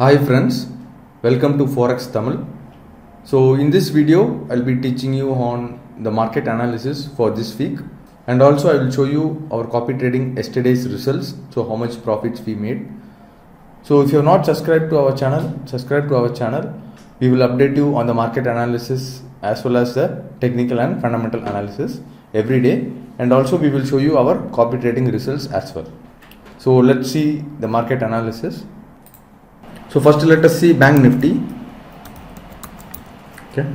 Hi friends, welcome to Forex Tamil. So in this video, I'll be teaching you on the market analysis for this week, and also I will show you our copy trading yesterday's results. So how much profits we made. So if you have not subscribed to our channel, subscribe to our channel. We will update you on the market analysis as well as the technical and fundamental analysis every day, and also we will show you our copy trading results as well. So let's see the market analysis. So first let us see Bank Nifty. Okay.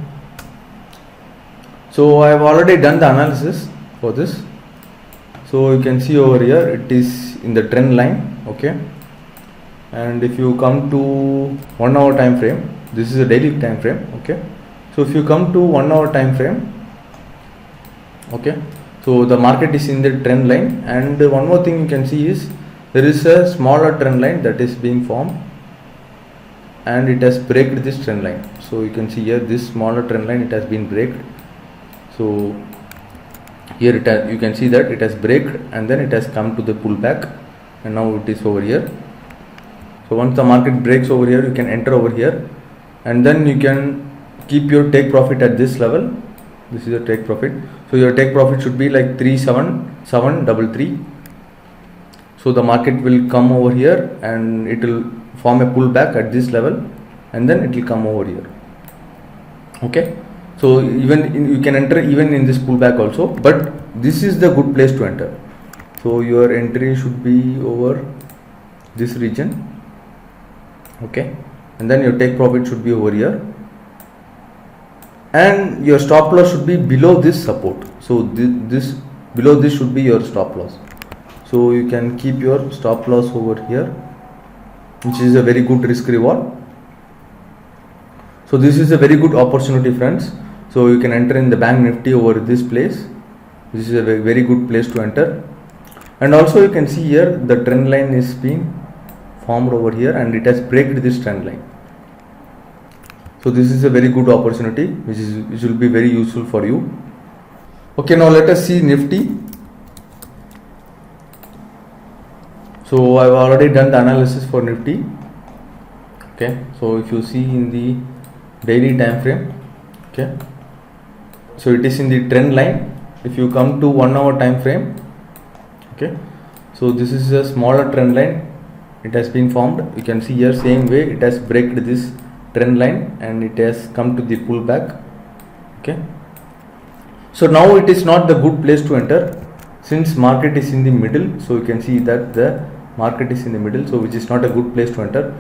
So I have already done the analysis for this. So you can see over here it is in the trend line. Okay. And if you come to 1 hour time frame, this is a daily time frame. Okay. So if you come to 1 hour time frame, okay. So the market is in the trend line, and one more thing you can see is there is a smaller trend line that is being formed, and it has breaked this trend line. So you can see here this smaller trend line, it has been breaked. So here it has, you can see that it has breaked and then it has come to the pullback, and now it is over here. So once the market breaks over here, you can enter over here, and then you can keep your take profit at this level. This is your take profit. So your take profit should be like 37733. So the market will come over here and it will form a pullback at this level, and then it will come over here. Okay. So you can enter even in this pullback also, but this is the good place to enter. So your entry should be over this region. Okay. And then your take profit should be over here, and your stop loss should be below this support. So this below this should be your stop loss. So you can keep your stop loss over here, which is a very good risk reward. So this is a very good opportunity, friends. So you can enter in the Bank Nifty over this place. This is a very good place to enter. And also you can see here the trend line is being formed over here, and it has breaked this trend line. So this is a very good opportunity which will be very useful for you. Okay, now let us see Nifty. So I have already done the analysis for Nifty. Okay, so if you see in the daily time frame, okay, so it is in the trend line. If you come to 1 hour time frame, okay, so this is a smaller trend line. It has been formed. You can see here same way it has breaked this trend line and it has come to the pullback. Okay, so now it is not the good place to enter since market is in the middle. So you can see that the market is in the middle, so which is not a good place to enter.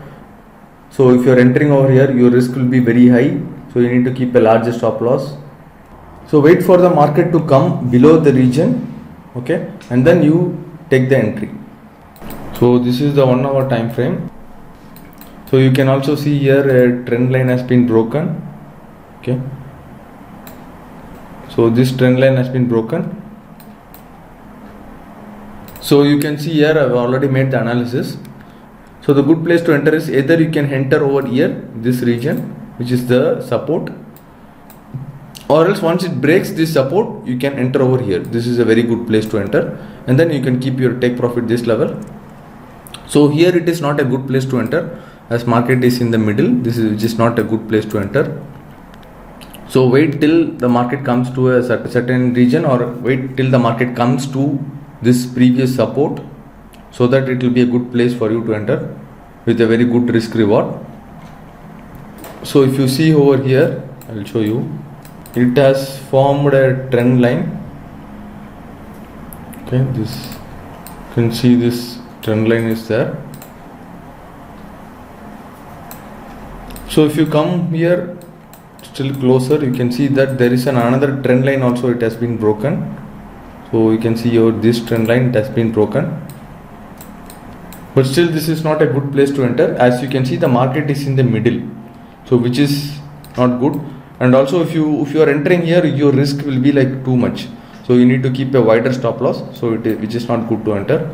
So if you are entering over here, your risk will be very high, so you need to keep a larger stop loss. So wait for the market to come below the region, okay, and then you take the entry. So this is the 1 hour time frame. So you can also see here a trend line has been broken. Okay, so this trend line has been broken. So you can see here I have already made the analysis. So the good place to enter is either you can enter over here, this region, which is the support, or else once it breaks this support, you can enter over here. This is a very good place to enter, and then you can keep your take profit this level. So here it is not a good place to enter as market is in the middle. This is just not a good place to enter. So wait till the market comes to a certain region, or wait till the market comes to this previous support, so that it will be a good place for you to enter with a very good risk reward. So if you see over here, I will show you, it has formed a trend line. Okay, this you can see this trend line is there. So if you come here still closer, you can see that there is another trend line also, it has been broken. So you can see here this trend line, it has been broken, but still this is not a good place to enter. As you can see, the market is in the middle, so which is not good. And also if you are entering here, your risk will be like too much, so you need to keep a wider stop loss, so which is not good to enter.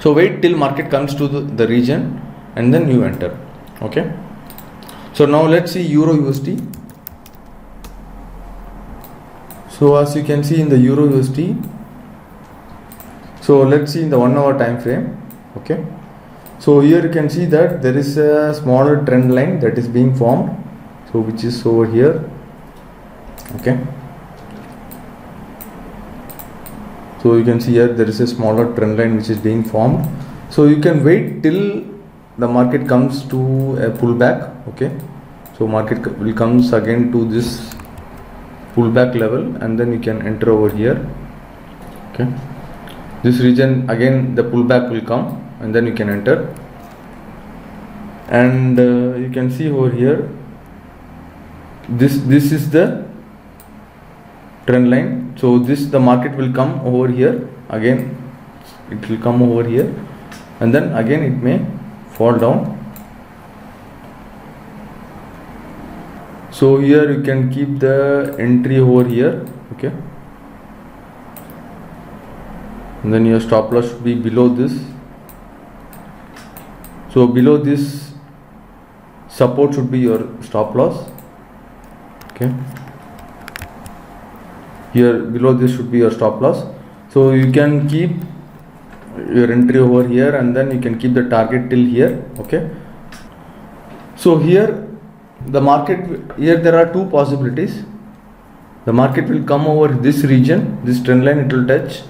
So wait till market comes to the region and then you enter. Okay, so now let's see Euro USD. So as you can see in the Euro USD, so let's see in the 1 hour time frame. Okay, So here you can see that there is a smaller trend line that is being formed, so which is over here. Okay, so you can see here there is a smaller trend line which is being formed. So you can wait till the market comes to a pullback. Okay, so market will comes again to this pullback level, and then you can enter over here. Okay, this region again the pullback will come, and then you can enter. And you can see over here, this is the trend line. So this the market will come over here again, it will come over here, and then again it may fall down. So here you can keep the entry over here. Okay, and then your stop loss should be below this. So below this support should be your stop loss. Okay, here below this should be your stop loss. So you can keep your entry over here, and then you can keep the target till here. Okay, so here the market, here there are two possibilities. The market will come over this region, this trend line it will touch,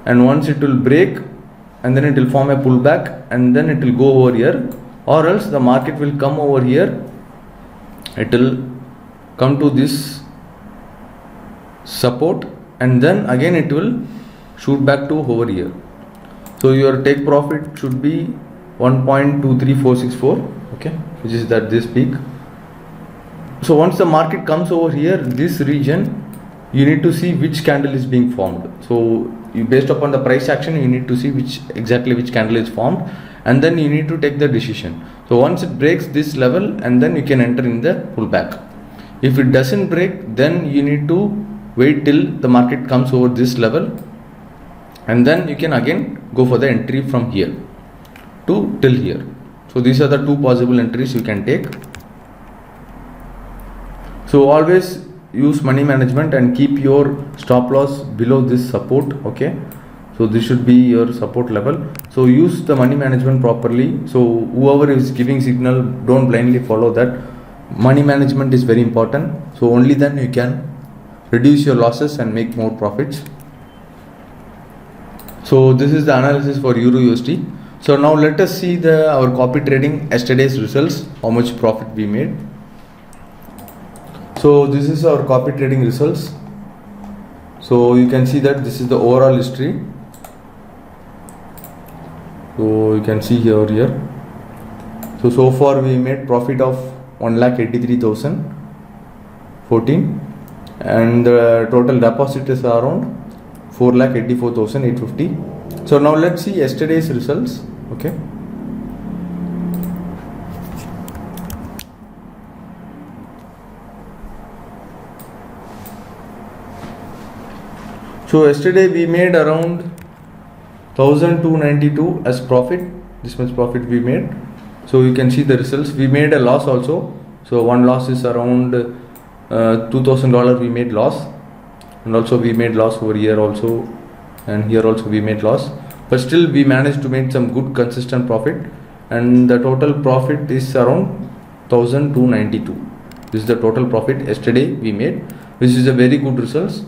and once it will break, and then it will form a pullback, and then it will go over here. Or else the market will come over here, it will come to this support, and then again it will shoot back to over here. So your take profit should be 1.23464, okay, which is that this peak. So once the market comes over here, this region, you need to see which candle is being formed. So you, based upon the price action, you need to see which candle is formed, and then you need to take the decision. So once it breaks this level, and then you can enter in the pullback. If it doesn't break, then you need to wait till the market comes over this level, and then you can again go for the entry from here to till here. So these are the two possible entries you can take. So always use money management and keep your stop loss below this support. Okay, so this should be your support level. So use the money management properly. So whoever is giving signal, don't blindly follow that. Money management is very important. So only then you can reduce your losses and make more profits. So this is the analysis for Euro USD. So now let us see our copy trading yesterday's results, how much profit we made. So this is our copy trading results. So you can see that this is the overall history. So you can see here. So far we made profit of 1,83,014, and the total deposit is around 4,84,850. So now let's see yesterday's results. Okay. So yesterday we made around 1,292 as profit. This much profit we made. So you can see the results. We made a loss also. So one loss is around $2,000 we made loss, and also we made loss over here also, and here also we made loss. But still we managed to make some good consistent profit, and the total profit is around 1,292. This is the total profit yesterday we made, which is a very good results.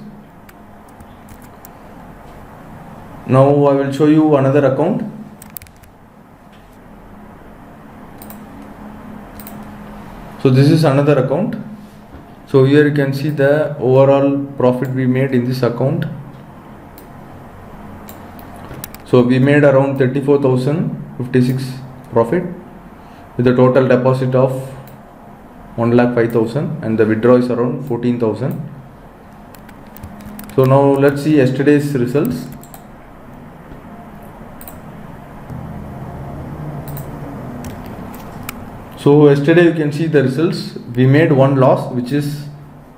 Now I will show you another account. So this is another account. So here you can see the overall profit we made in this account. So we made around 34,056 profit with a total deposit of 1,05,000, and the withdrawal is around 14,000. So now let's see yesterday's results. So yesterday you can see the results. We made one loss, which is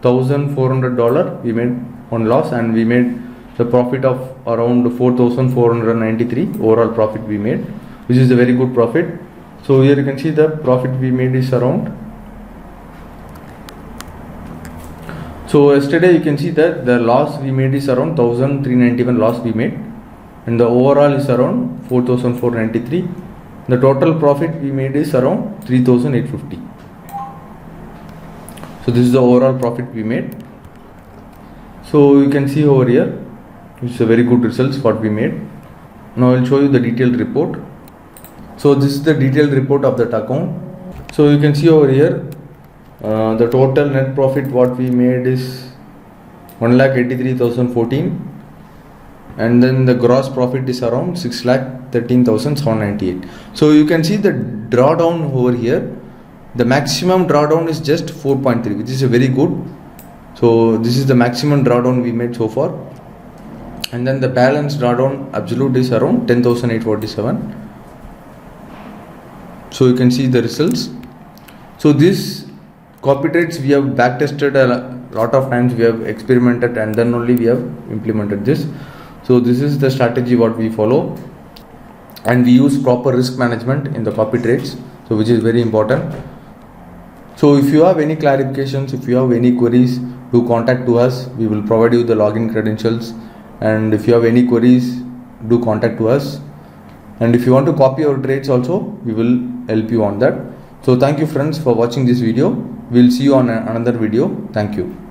$1,400. We made one loss, and we made the profit of around 4,493 overall profit we made, which is a very good profit. So here you can see the profit we made is around. So yesterday you can see that the loss we made is around 1,391 loss we made, and the overall is around 4,493. The total profit we made is around 3,850. So this is the overall profit we made. So you can see over here, it's a very good results what we made. Now I will show you the detailed report. So this is the detailed report of that account. So you can see over here, the total net profit what we made is 1,83,014, and then the gross profit is around 6,13,798. So you can see the drawdown over here. The maximum drawdown is just 4.3, which is a very good. So this is the maximum drawdown we made so far, and then the balance drawdown absolute is around 10,847. So you can see the results. So this copy trades we have back tested a lot of times, we have experimented, and then only we have implemented this. So this is the strategy what we follow, and we use proper risk management in the copy trades, so which is very important. So if you have any clarifications, if you have any queries, do contact to us. We will provide you the login credentials, and if you have any queries, do contact to us. And if you want to copy our trades also, we will help you on that. So thank you friends for watching this video. We'll see you on another video. Thank you.